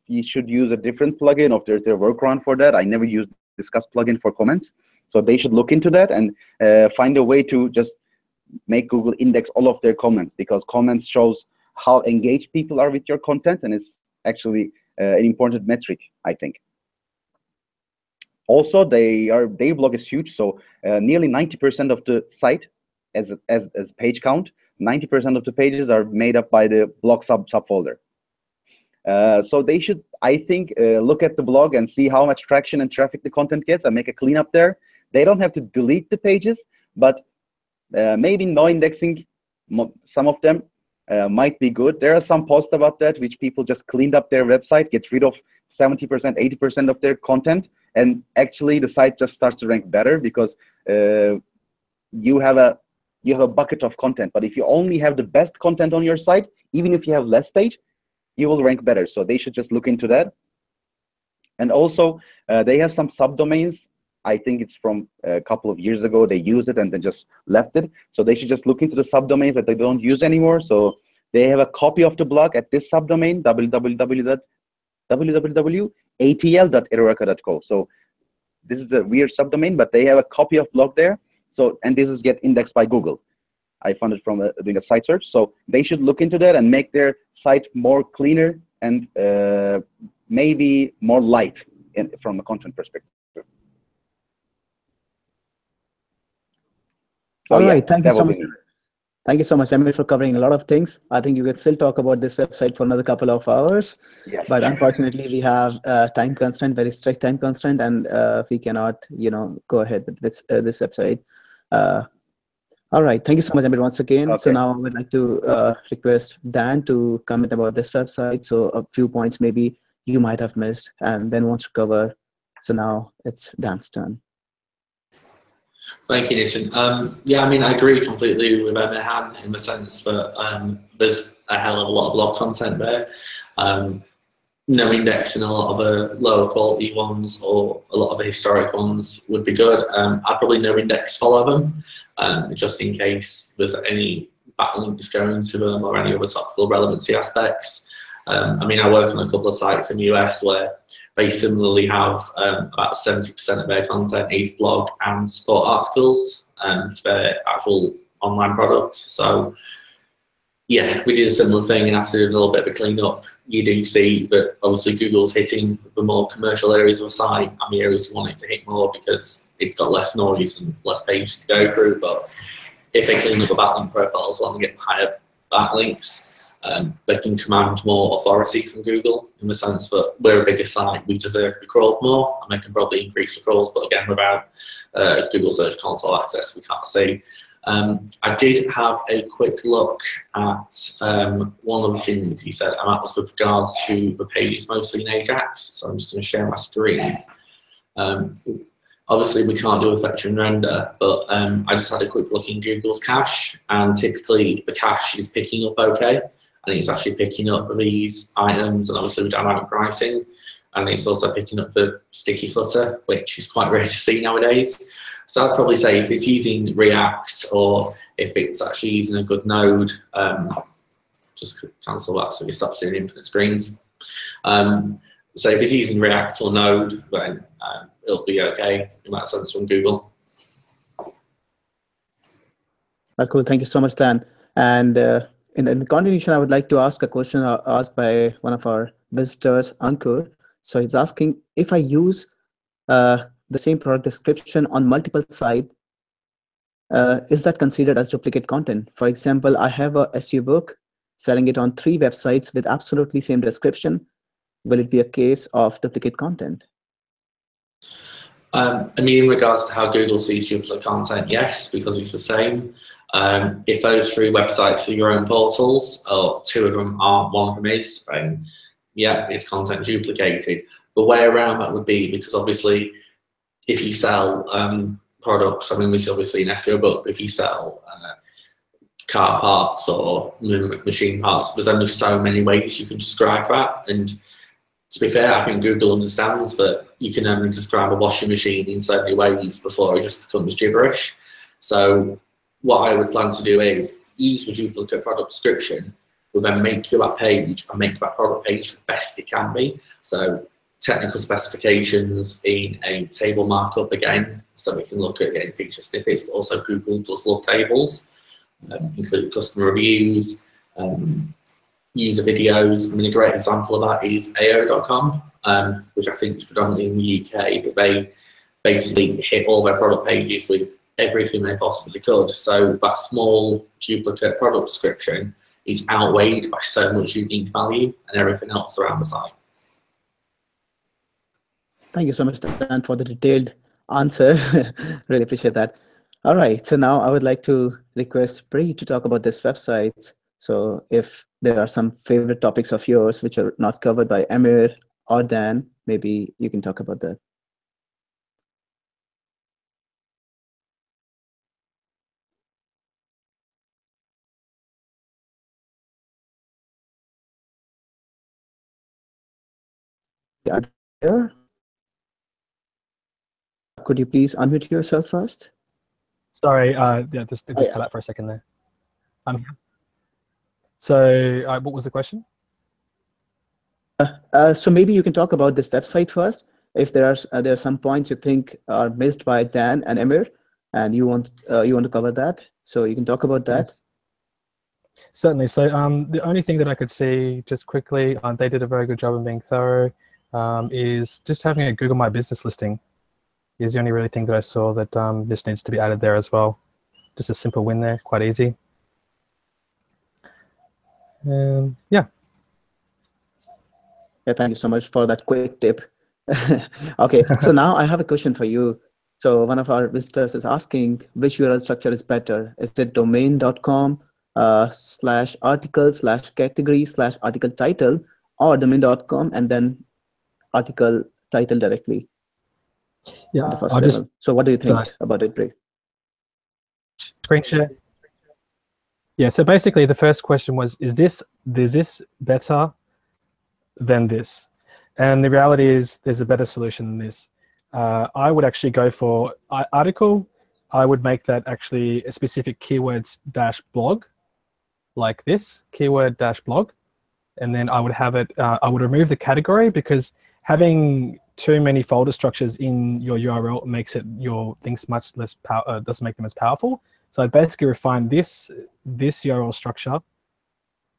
Speaker 4: you should use a different plugin, or there's a workaround for that. I never used Discuss plugin for comments, so they should look into that and find a way to just make Google index all of their comments, because comments shows how engaged people are with your content, and it's actually an important metric, I think. Also, their blog is huge, so nearly 90% of the site, as page count, 90% of the pages are made up by the blog subfolder. So they should, I think, look at the blog and see how much traction and traffic the content gets and make a cleanup there. They don't have to delete the pages, but maybe no indexing some of them might be good. There are some posts about that which people just cleaned up their website, get rid of 70%, 80% of their content, and actually the site just starts to rank better because you have a bucket of content. But if you only have the best content on your site, even if you have less page, you will rank better. So they should just look into that. And also, they have some subdomains. I think it's from a couple of years ago. They used it and then just left it. So they should just look into the subdomains that they don't use anymore. So they have a copy of the blog at this subdomain, www.atl.eroreca.co. So this is a weird subdomain, but they have a copy of blog there. So, and this is get indexed by Google. I found it from doing a site search. So they should look into that and make their site more cleaner and maybe more light from a content perspective. So,
Speaker 1: all right, thank you so much.
Speaker 4: Me.
Speaker 1: Thank you so much, Amir, for covering a lot of things. I think you can still talk about this website for another couple of hours.
Speaker 4: Yes.
Speaker 1: But unfortunately, we have time constraint, very strict time constraint, and we cannot, go ahead with this website. All right, thank you so much, Amir, once again. Okay. So now I would like to request Dan to comment about this website. So a few points maybe you might have missed and then wants to cover. So now it's Dan's turn.
Speaker 3: Thank you, Nitin. Yeah, I mean, I agree completely with Emirhan in the sense that there's a hell of a lot of blog content there. No indexing a lot of the lower quality ones or a lot of the historic ones would be good. I'd probably no index follow them, just in case there's any backlinks going to them or any other topical relevancy aspects. I mean, I work on a couple of sites in the US where they similarly have about 70% of their content is blog and sport articles for their actual online products. So yeah, we did a similar thing, and after doing a little bit of a cleanup, you do see that obviously Google's hitting the more commercial areas of the site and the areas you want it to hit more because it's got less noise and less pages to go through. But if they clean up the backlink profiles and get higher backlinks, they can command more authority from Google in the sense that we're a bigger site, we deserve to be crawled more, and they can probably increase the crawls. But again, without Google Search Console access, we can't see. I did have a quick look at one of the things you said, and that was with regards to the pages mostly in Ajax. So I'm just going to share my screen. Obviously, we can't do a fetch and render, but I just had a quick look in Google's cache, and typically the cache is picking up okay, and it's actually picking up these items, and obviously with dynamic pricing, and it's also picking up the sticky footer, which is quite rare to see nowadays. So I'd probably say if it's using React or if it's actually using a good node, just cancel that so it stops doing infinite screens. So if it's using React or Node, then it'll be okay in that sense from Google.
Speaker 1: That's cool. Thank you so much, Dan. And in the continuation, I would like to ask a question asked by one of our visitors, Ankur. So he's asking, if I use the same product description on multiple sites, is that considered as duplicate content? For example, I have a SEO book selling it on 3 websites with absolutely same description. Will it be a case of duplicate content?
Speaker 3: I mean, in regards to how Google sees duplicate content, yes, because it's the same. If those 3 websites are your own portals, or 2 of them aren't, 1 of them is, then yeah, it's content duplicated. The way around that would be, because obviously, if you sell products, I mean, we obviously in SEO, but if you sell car parts or machine parts, there's only so many ways you can describe that. And to be fair, I think Google understands that you can only describe a washing machine in so many ways before it just becomes gibberish. So what I would plan to do is use the duplicate product description, will then make you that page and make that product page the best it can be. So technical specifications in a table markup again, so we can look at getting feature snippets, but also Google does love tables, include customer reviews, user videos. I mean, a great example of that is AO.com, which I think is predominantly in the UK, but they basically hit all their product pages with everything they possibly could. So that small duplicate product description is outweighed by so much unique value and everything else around the site.
Speaker 1: Thank you so much, Dan, for the detailed answer. Really appreciate that. All right, so now I would like to request Bree to talk about this website. So if there are some favorite topics of yours which are not covered by Amir or Dan, maybe you can talk about that. Yeah, there. Could you please unmute yourself first?
Speaker 2: Sorry, yeah, just cut out for a second there. So what was the question?
Speaker 1: So maybe you can talk about this website first. If there are some points you think are missed by Dan and Emir, and you want to cover that, so you can talk about that.
Speaker 2: Yes. Certainly. So the only thing that I could see just quickly, they did a very good job of being thorough, is just having a Google My Business listing is the only really thing that I saw that just needs to be added there as well. Just a simple win there, quite easy. Yeah.
Speaker 1: Yeah, thank you so much for that quick tip. Okay, so now I have a question for you. So one of our visitors is asking which URL structure is better. Is it domain.com /article/category/article title, or domain.com and then article title directly?
Speaker 2: Yeah,
Speaker 1: the first level. So what do you think about it, Bray?
Speaker 2: Screen share. Yeah, so basically the first question was, is this better than this? And the reality is there's a better solution than this. I would actually go for article. I would make that actually a specific keywords -blog, like this, keyword -blog. And then I would have it, I would remove the category, because having too many folder structures in your URL makes it your links much less doesn't make them as powerful. So I basically refine this URL structure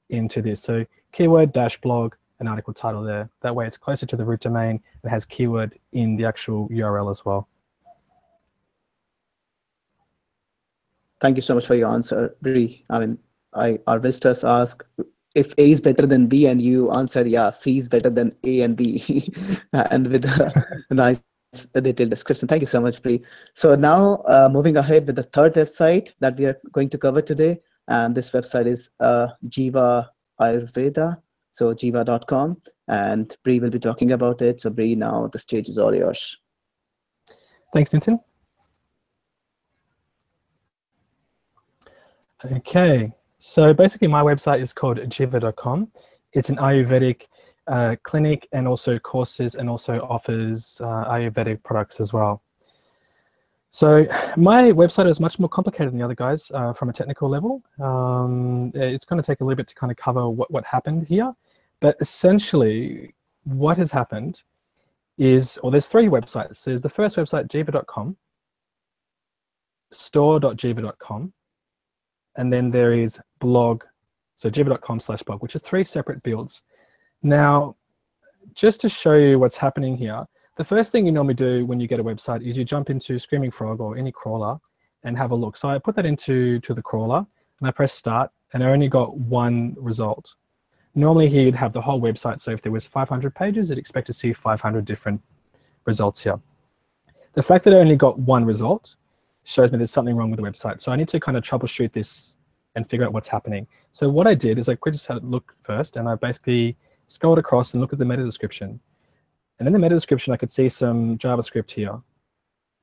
Speaker 2: into this. So keyword -blog, an article title there. That way it's closer to the root domain and has keyword in the actual URL as well.
Speaker 1: Thank you so much for your answer, Bree. I mean, our visitors ask if A is better than B, and you answered, yeah, C is better than A and B, and with a nice detailed description. Thank you so much, Bree. So now moving ahead with the third website that we are going to cover today, and this website is Jiva Ayurveda, so jiva.com, and Bree will be talking about it. So Bree, now the stage is all yours.
Speaker 2: Thanks, Nitin. Okay, so basically my website is called jiva.com. It's an Ayurvedic clinic and also courses, and also offers Ayurvedic products as well. So my website is much more complicated than the other guys from a technical level. It's going to take a little bit to kind of cover what happened here. But essentially what has happened is, there's 3 websites. There's the first website, jiva.com, store.jiva.com, and then there is blog, so jiva.com/blog, which are 3 separate builds. Now, just to show you what's happening here, the first thing you normally do when you get a website is you jump into Screaming Frog or any crawler and have a look. So I put that into the crawler and I press start, and I only got one result. Normally here you'd have the whole website, so if there was 500 pages, you'd expect to see 500 different results here. The fact that I only got one result shows me there's something wrong with the website. So I need to kind of troubleshoot this and figure out what's happening. So what I did is I just had a look first, and I basically scrolled across and looked at the meta description. And in the meta description, I could see some JavaScript here,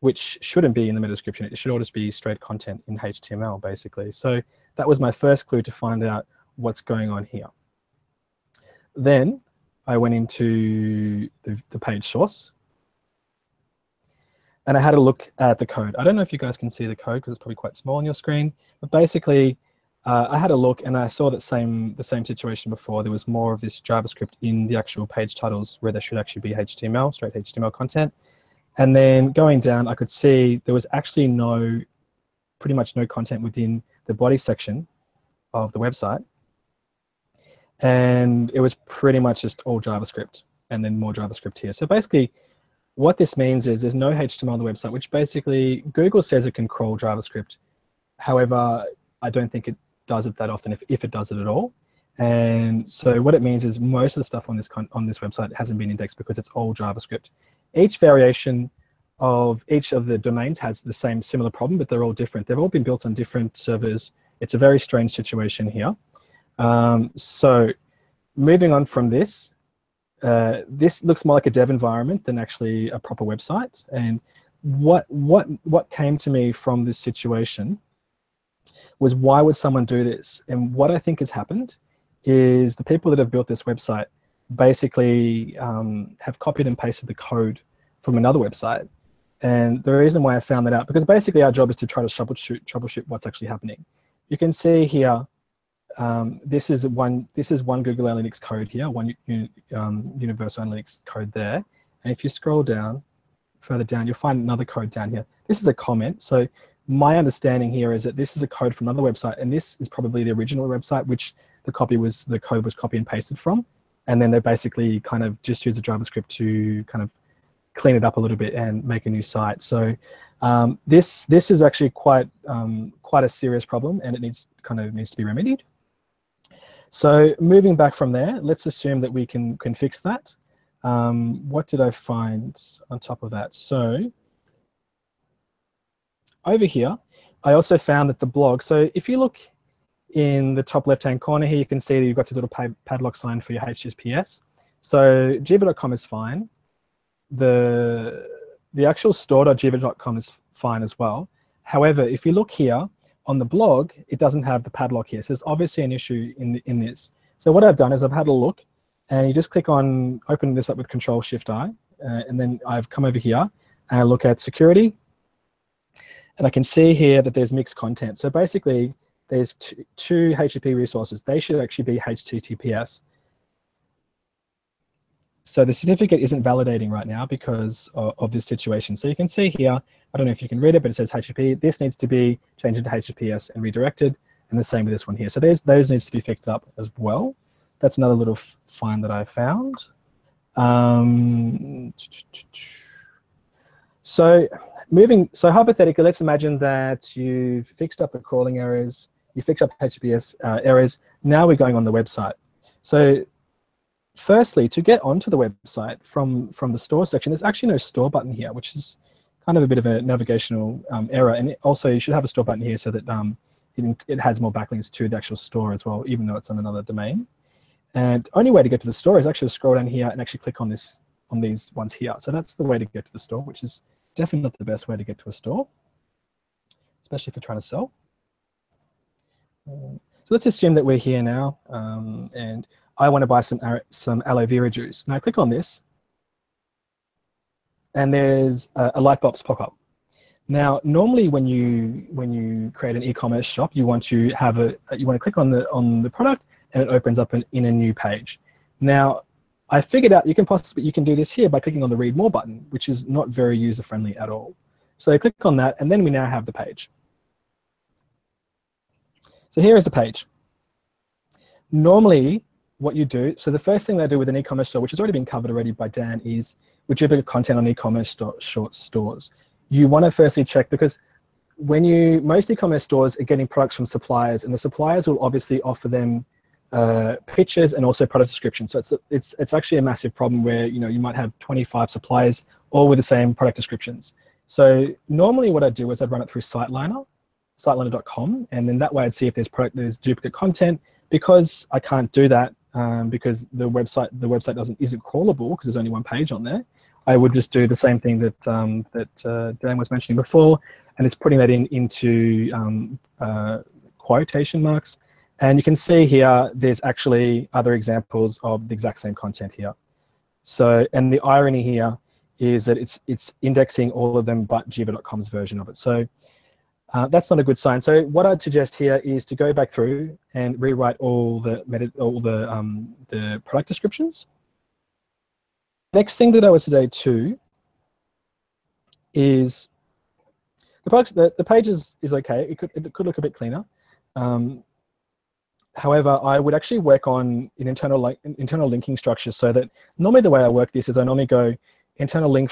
Speaker 2: which shouldn't be in the meta description. It should all just be straight content in HTML, basically. So that was my first clue to find out what's going on here. Then I went into the page source, and I had a look at the code. I don't know if you guys can see the code because it's probably quite small on your screen, but basically I had a look and I saw that the same situation before. There was more of this JavaScript in the actual page titles where there should actually be HTML, straight HTML content. And then going down, I could see there was actually pretty much no content within the body section of the website. And it was pretty much just all JavaScript and then more JavaScript here. So basically what this means is there's no HTML on the website, which basically Google says it can crawl JavaScript. However, I don't think it does it that often, if it does it at all. And so what it means is most of the stuff on this website hasn't been indexed because it's all JavaScript. Each variation of each of the domains has the same similar problem, but they're all different. They've all been built on different servers. It's a very strange situation here. So moving on from this, this looks more like a dev environment than actually a proper website. And what came to me from this situation was, why would someone do this? And what I think has happened is the people that have built this website basically have copied and pasted the code from another website. And the reason why I found that out, because basically our job is to try to troubleshoot what's actually happening. You can see here, this is one Google Analytics code here, one Universal Analytics code there. And if you scroll down, further down, you'll find another code down here. This is a comment. So my understanding here is that this is a code from another website, and this is probably the original website, which the code was copy and pasted from. And then they basically kind of just use the JavaScript to kind of clean it up a little bit and make a new site. So this is actually quite a serious problem, and it needs to be remedied. So moving back from there, let's assume that we can fix that. What did I find on top of that? So over here, I also found that the blog, so if you look in the top left-hand corner here, you can see that you've got your little padlock sign for your HTTPS. So jiva.com is fine. The actual store.jiva.com is fine as well. However, if you look here on the blog, it doesn't have the padlock here. So there's obviously an issue in this. So what I've done is I've had a look, and you just click on, open this up with Control-Shift-I, and then I've come over here and I look at security, and I can see here that there's mixed content. So basically, there's two HTTP resources. They should actually be HTTPS. So the certificate isn't validating right now because of this situation. So you can see here, I don't know if you can read it, but it says HTTP. This needs to be changed into HTTPS and redirected, and the same with this one here. So those needs to be fixed up as well. That's another little find that I found. So hypothetically, let's imagine that you've fixed up the crawling errors, you fixed up HTTPS errors. Now we're going on the website. So firstly, to get onto the website from the store section, there's actually no store button here, which is kind of a bit of a navigational error. And also, you should have a store button here so that it has more backlinks to the actual store as well, even though it's on another domain. And the only way to get to the store is actually to scroll down here and actually click on these ones here. So that's the way to get to the store, which is definitely not the best way to get to a store, especially if you're trying to sell. So let's assume that we're here now, and I want to buy some aloe vera juice. Now I click on this, and there's a light bulb pop up. Now, normally when you create an e-commerce shop, you want to click on the product, and it opens up in a new page. Now, I figured out you can do this here by clicking on the Read More button, which is not very user-friendly at all. So I click on that, and then we now have the page. So here is the page. Normally, what you do, so the first thing they do with an e-commerce store, which has already been covered already by Dan, is whichever content on e-commerce short stores. You want to firstly check, because most e-commerce stores are getting products from suppliers, and the suppliers will obviously offer them pictures and also product descriptions. So it's actually a massive problem where you might have 25 suppliers all with the same product descriptions. So normally what I do is I'd run it through siteliner.com, and then that way I'd see if there's duplicate content. Because I can't do that, because the website isn't crawlable because there's only one page on there, I would just do the same thing that Dan was mentioning before, and it's putting that into quotation marks. And you can see here there's actually other examples of the exact same content here. So, and the irony here is that it's indexing all of them but Jiva.com's version of it. So that's not a good sign. So what I'd suggest here is to go back through and rewrite all the product descriptions. Next thing that I would say too is the page is okay. It could look a bit cleaner. However, I would actually work on an internal linking structure, so that normally the way I work this is I normally go internal link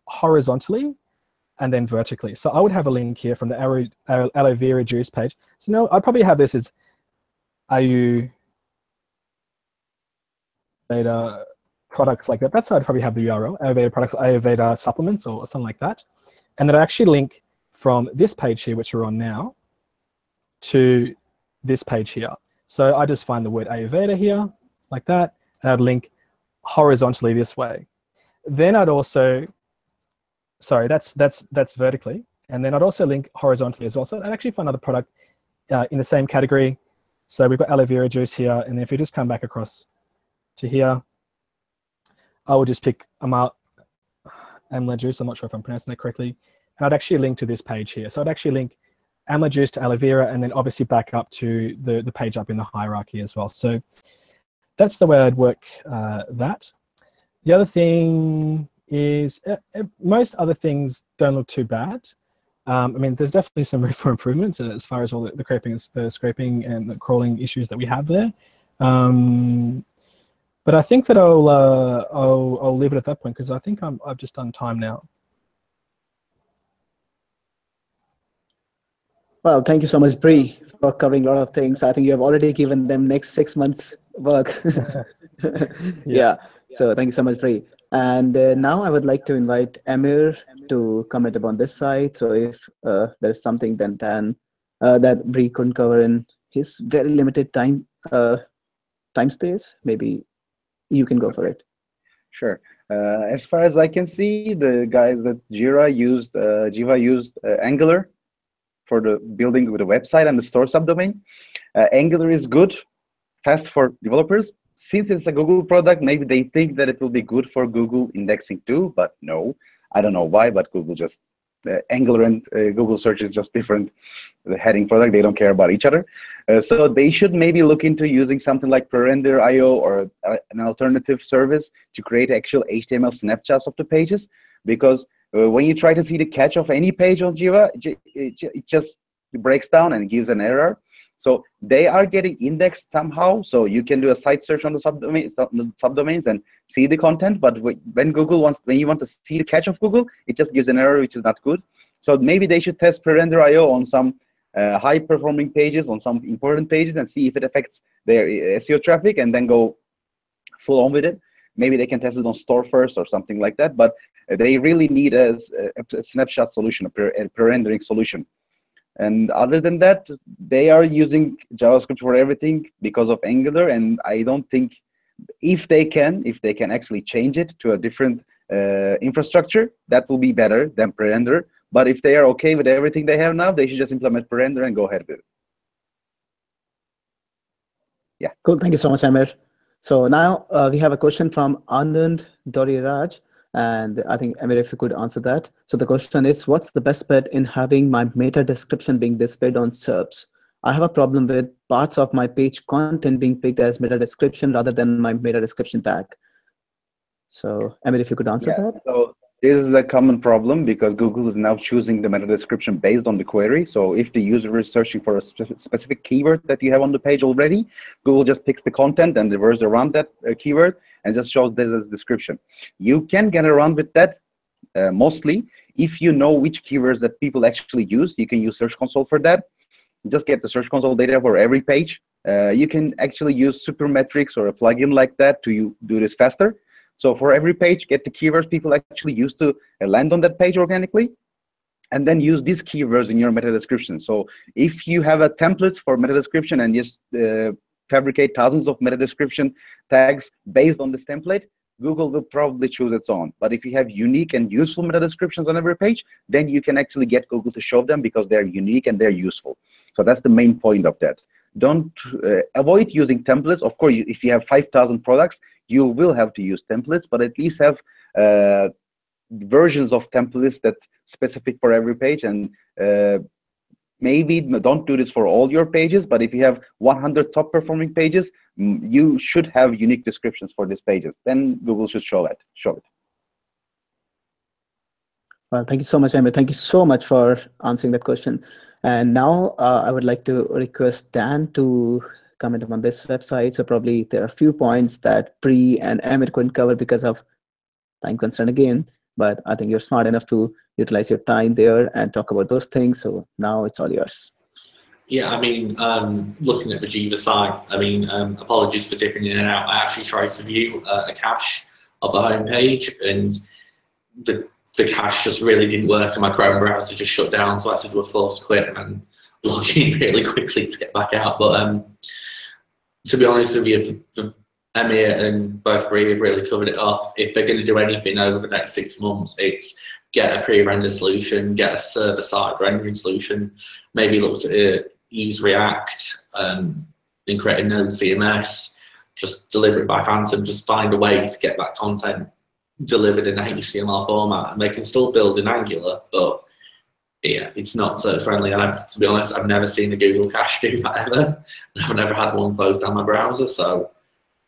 Speaker 2: horizontally and then vertically. So I would have a link here from the aloe vera juice page. So now I'd probably have this as Ayurveda products like that. That's how I'd probably have the URL, Ayurveda products, Ayurveda supplements or something like that. And then I actually link from this page here, which we're on now, to this page here. So I just find the word Ayurveda here, like that, and I'd link horizontally this way. Then I'd also, sorry, that's vertically, and then I'd also link horizontally as well. So I'd actually find another product in the same category. So we've got aloe vera juice here, and then if we just come back across to here, I would just pick amla juice. I'm not sure if I'm pronouncing that correctly, and I'd actually link to this page here. So I'd actually link amla juice to aloe vera, and then obviously back up to the page up in the hierarchy as well. So that's the way I'd work that. The other thing is most other things don't look too bad. I mean, there's definitely some room for improvement as far as all the scraping and the crawling issues that we have there. But I think that I'll leave it at that point, because I think I've just done time now.
Speaker 1: Well, thank you so much, Bree, for covering a lot of things. I think you have already given them next 6 months work. Yeah. So thank you so much, Bree. And now I would like to invite Amir to comment upon this side. So if there's something then that Bree couldn't cover in his very limited time space, maybe you can go for it.
Speaker 4: Sure. As far as I can see, the guys at Jiva used Angular for the building with the website and the store subdomain. Angular is good, fast for developers. Since it's a Google product, maybe they think that it will be good for Google indexing too, but no, I don't know why, but Google just, Angular and Google search is just different. The heading product, they don't care about each other. So they should maybe look into using something like Prerender.io or an alternative service to create actual HTML snapshots of the pages, because when you try to see the catch of any page on Jiva, it just breaks down and gives an error. So they are getting indexed somehow. So you can do a site search on the subdomains and see the content. But when you want to see the catch of Google, it just gives an error, which is not good. So maybe they should test Prerender.io on some high-performing pages, on some important pages, and see if it affects their SEO traffic, and then go full on with it. Maybe they can test it on store first or something like that. But they really need a snapshot solution, a pre-rendering solution. And other than that, they are using JavaScript for everything because of Angular. And I don't think if they can actually change it to a different infrastructure, that will be better than Prerender. But if they are okay with everything they have now, they should just implement Prerender and go ahead with it. Yeah.
Speaker 1: Cool. Thank you so much, Amir. So now we have a question from Anand Doriraj. And I think, Amir, if you could answer that. So the question is, what's the best bet in having my meta description being displayed on SERPs? I have a problem with parts of my page content being picked as meta description rather than my meta description tag. So, Amir, if you could answer that.
Speaker 4: So This is a common problem because Google is now choosing the meta description based on the query. So if the user is searching for a specific keyword that you have on the page already, Google just picks the content and the words around that keyword and just shows this as description. You can get around with that mostly if you know which keywords that people actually use. You can use Search Console for that. Just get the Search Console data for every page. You can actually use Supermetrics or a plugin like that to do this faster. So for every page, get the keywords people actually use to land on that page organically, and then use these keywords in your meta description. So if you have a template for meta description and just fabricate thousands of meta description tags based on this template, Google will probably choose its own. But if you have unique and useful meta descriptions on every page, then you can actually get Google to show them because they're unique and they're useful. So that's the main point of that. Don't avoid using templates. Of course, if you have 5,000 products, you will have to use templates, but at least have versions of templates that's specific for every page. And maybe don't do this for all your pages, but if you have 100 top performing pages, you should have unique descriptions for these pages. Then Google should show it.
Speaker 1: Well, thank you so much, Amir. Thank you so much for answering that question. And now I would like to request Dan to comment on this website. So probably there are a few points that Pri and Amir couldn't cover because of time constraint again. But I think you're smart enough to utilize your time there and talk about those things. So now it's all yours.
Speaker 3: Yeah, I mean, looking at the Jiva site, I mean, apologies for dipping in and out. I actually tried to view a cache of the homepage, and the cache just really didn't work, and my Chrome browser just shut down, so I had to do a forced quit and then log in really quickly to get back out. But to be honest with you, Amir and both Brie have really covered it off. If they're going to do anything over the next 6 months, it's get a pre-rendered solution, get a server-side rendering solution, maybe look to use React and create a node CMS, just deliver it by Phantom, just find a way to get that content delivered in HTML format, and they can still build in Angular, but yeah, it's not search friendly. And to be honest, I've never seen a Google cache do that ever. I've never had one close down my browser, so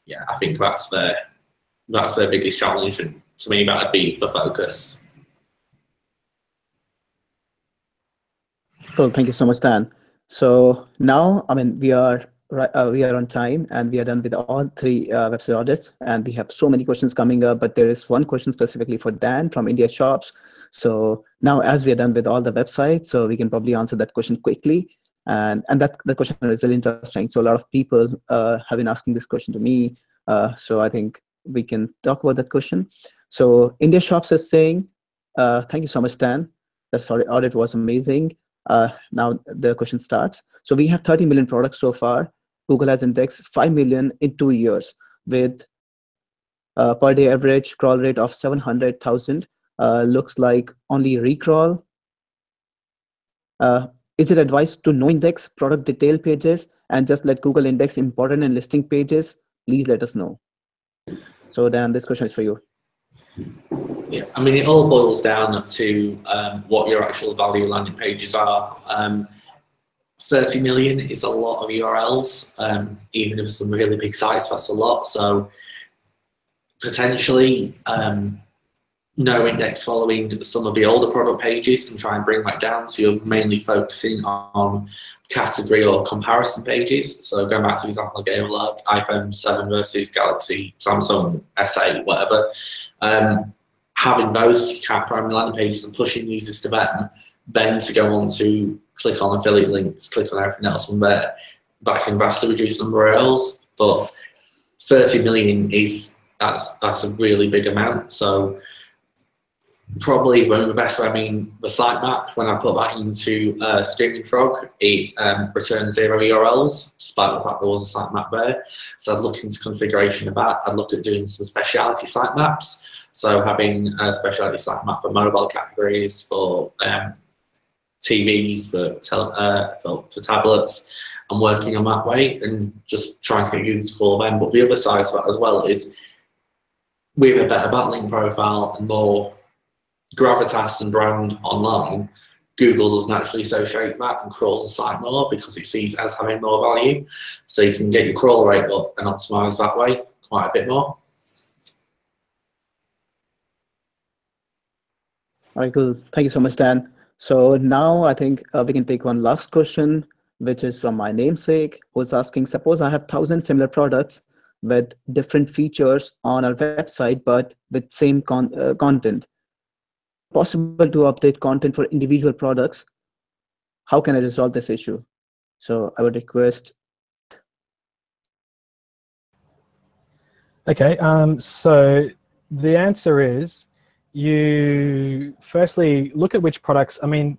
Speaker 3: yeah, I think that's their biggest challenge, and to me that'd be the focus.
Speaker 1: Cool, thank you so much, Dan. So now, I mean, we are on time, and we are done with all 3 website audits, and we have so many questions coming up, but there is one question specifically for Dan from India Shops. So now, as we are done with all the websites, so we can probably answer that question quickly. And that question is really interesting. So a lot of people have been asking this question to me. So I think we can talk about that question. So India Shops is saying, thank you so much, Dan. That audit was amazing. Now the question starts. So we have 30 million products so far. Google has indexed 5 million in 2 years with per day average crawl rate of 700,000. Looks like only recrawl. Is it advised to no index product detail pages and just let Google index important and listing pages? Please let us know. So Dan, this question is for you.
Speaker 3: Yeah, I mean, it all boils down to what your actual value landing pages are. 30 million is a lot of URLs, even if it's some really big sites, that's a lot. So potentially no index following some of the older product pages can try and bring that down. So you're mainly focusing on category or comparison pages. So going back to the example I gave, like iPhone 7 versus Galaxy, Samsung S8, whatever. Having those primary landing pages and pushing users to them, then to go on to click on affiliate links, click on everything else on there, that can vastly reduce number of URLs. But 30 million that's a really big amount. So probably one of the best, I mean, the sitemap, when I put that into Screaming Frog, it returns 0 URLs, despite the fact there was a sitemap there. So I'd look into configuration of that. I'd look at doing some speciality sitemaps. So having a speciality sitemap for mobile categories, for TVs, for tablets, and working on that way, and just trying to get users to call them. But the other side of that as well is, with a better backlink profile and more gravitas and brand online, Google does naturally associate that and crawls the site more because it sees it as having more value. So you can get your crawl rate up and optimize that way quite a bit more.
Speaker 1: All right, cool. Thank you so much, Dan. So now I think we can take one last question, which is from my namesake, who's asking, suppose I have 1,000 similar products with different features on our website, but with same content. Possible to update content for individual products? How can I resolve this issue? So I would request.
Speaker 2: Okay, so the answer is you firstly look at which products. I mean,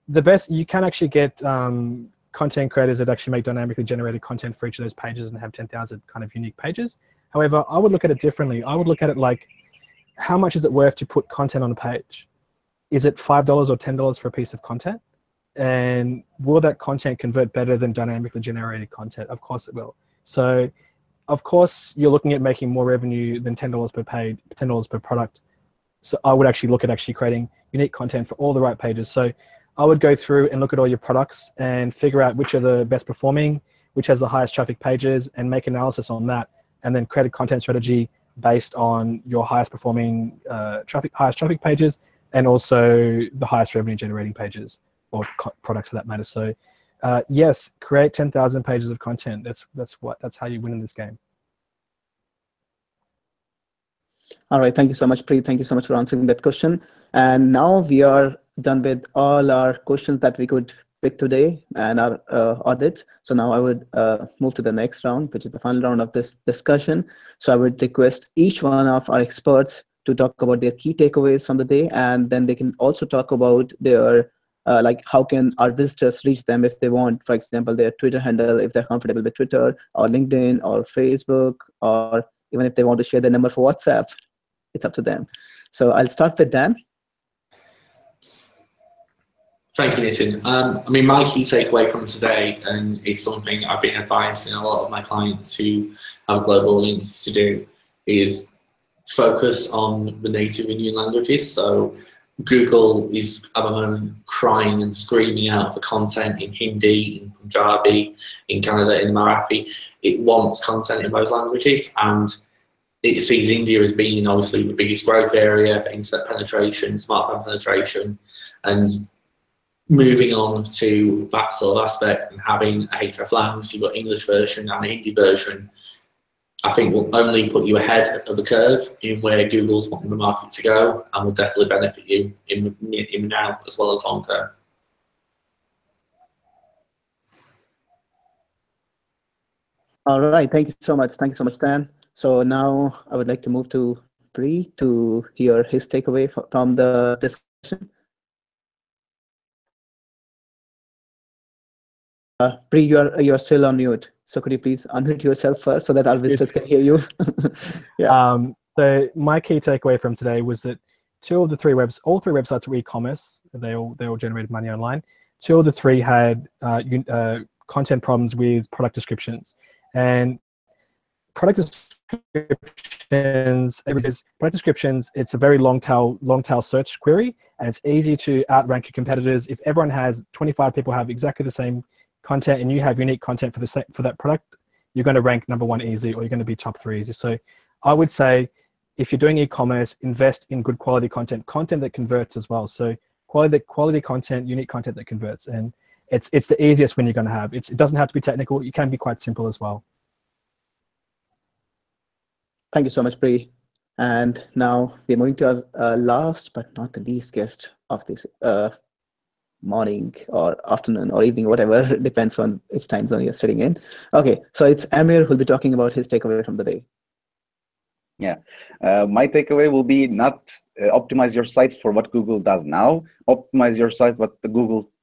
Speaker 2: the best, you can actually get content creators that actually make dynamically generated content for each of those pages and have 10,000 kind of unique pages. However, I would look at it differently. I would look at it like, how much is it worth to put content on a page? Is it $5 or $10 for a piece of content? And will that content convert better than dynamically generated content? Of course it will. So of course you're looking at making more revenue than $10 per page, $10 per product. So I would actually look at actually creating unique content for all the right pages. So I would go through and look at all your products and figure out which are the best performing, which has the highest traffic pages, and make analysis on that, and then create a content strategy based on your highest performing highest traffic pages, and also the highest revenue generating pages or products for that matter. So yes, create 10,000 pages of content. That's how you win in this game.
Speaker 1: All right, thank you so much, Preet. Thank you so much for answering that question. And now we are done with all our questions that we could pick today and our audits. So now I would move to the next round, which is the final round of this discussion. So I would request each one of our experts to talk about their key takeaways from the day, and then they can also talk about their like how can our visitors reach them if they want, for example, their Twitter handle, if they're comfortable with Twitter or LinkedIn or Facebook, or even if they want to share their number for WhatsApp. It's up to them. So I'll start with Dan.
Speaker 3: Thank you, Nitin. I mean, my key takeaway from today, and it's something I've been advising a lot of my clients who have global audiences to do, is focus on the native Indian languages. So Google is at the moment crying and screaming out for content in Hindi, in Punjabi, in Kannada, in Marathi. It wants content in those languages, and it sees India as being obviously the biggest growth area for internet penetration, smartphone penetration, and moving on to that sort of aspect and having a hreflang, you've got English version and a Hindi version, I think will only put you ahead of the curve in where Google's wanting the market to go, and will definitely benefit you in now as well as long term.
Speaker 1: All right, thank you so much. Thank you so much, Dan. So now I would like to move to Bree to hear his takeaway from the discussion. Bree, you're still on mute. So could you please unmute yourself first so that our visitors can hear you?
Speaker 2: Yeah. So my key takeaway from today was that all three websites were e-commerce. They all generated money online. 2 of the 3 had content problems with product descriptions. And product descriptions, it's a very long tail search query, and it's easy to outrank your competitors. If everyone has 25 people have exactly the same content and you have unique content for that product, you're going to rank #1 easy, or you're going to be top 3 easy. So I would say if you're doing e-commerce, invest in good quality content that converts as well. So quality content, unique content that converts, and it's the easiest win you're going to have. It doesn't have to be technical. It can be quite simple as well.
Speaker 1: Thank you so much, Bree. And now we're moving to our last but not the least guest of this morning or afternoon or evening, whatever, depends on which time zone you're sitting in. Okay, so it's Amir who'll be talking about his takeaway from the day.
Speaker 4: Yeah, my takeaway will be not optimize your sites for what Google does now. Optimize your site what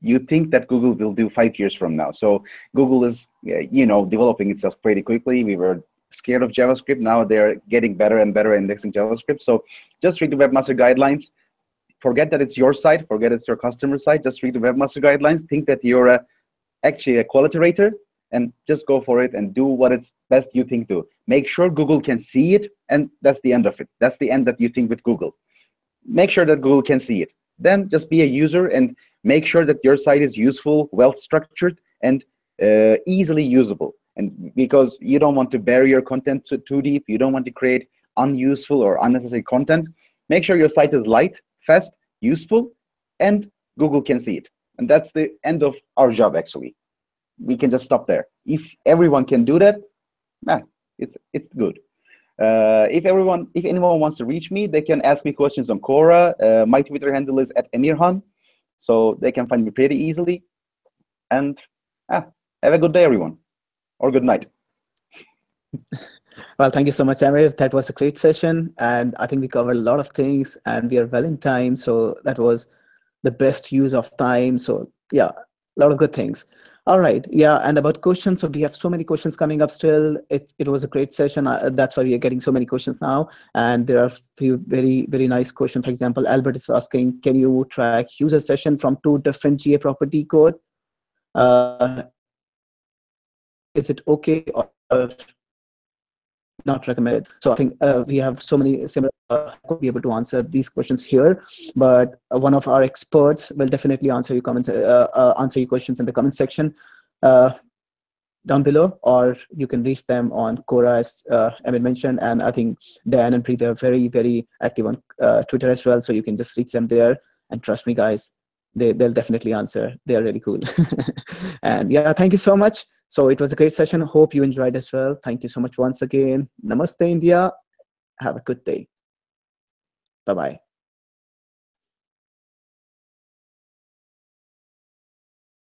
Speaker 4: you think that Google will do 5 years from now. So Google is, developing itself pretty quickly. We were scared of JavaScript. Now they're getting better and better indexing JavaScript. So just read the Webmaster Guidelines. Forget that it's your site. Forget it's your customer site. Just read the Webmaster Guidelines. Think that you're actually a quality rater, and just go for it and do what it's best you think to. Make sure Google can see it, and that's the end of it. That's the end that you think with Google. Make sure that Google can see it. Then just be a user and make sure that your site is useful, well-structured, and easily usable. And because you don't want to bury your content too deep, you don't want to create unuseful or unnecessary content, make sure your site is light, fast, useful, and Google can see it. And that's the end of our job, actually. We can just stop there. If everyone can do that, it's good. If anyone wants to reach me, they can ask me questions on Quora. My Twitter handle is @emirhan, so they can find me pretty easily. And have a good day, everyone, or good night.
Speaker 1: Well, thank you so much, Amir. That was a great session, and I think we covered a lot of things, and we are well in time. So that was the best use of time. So yeah, a lot of good things. All right, yeah, and about questions. So we have so many questions coming up still. It was a great session. That's why we are getting so many questions now. And there are a few very nice questions. For example, Albert is asking, can you track user session from 2 different GA property code? Is it okay or not recommended? So I think we have so many similar. Could be able to answer these questions here, but one of our experts will definitely answer your comments, answer your questions in the comment section down below, or you can reach them on Quora, as Emil mentioned. And I think Dan and Preet are very active on Twitter as well, so you can just reach them there. And trust me, guys, they'll definitely answer. They are really cool. And yeah, thank you so much. So it was a great session. Hope you enjoyed as well. Thank you so much once again. Namaste, India. Have a good day. Bye-bye.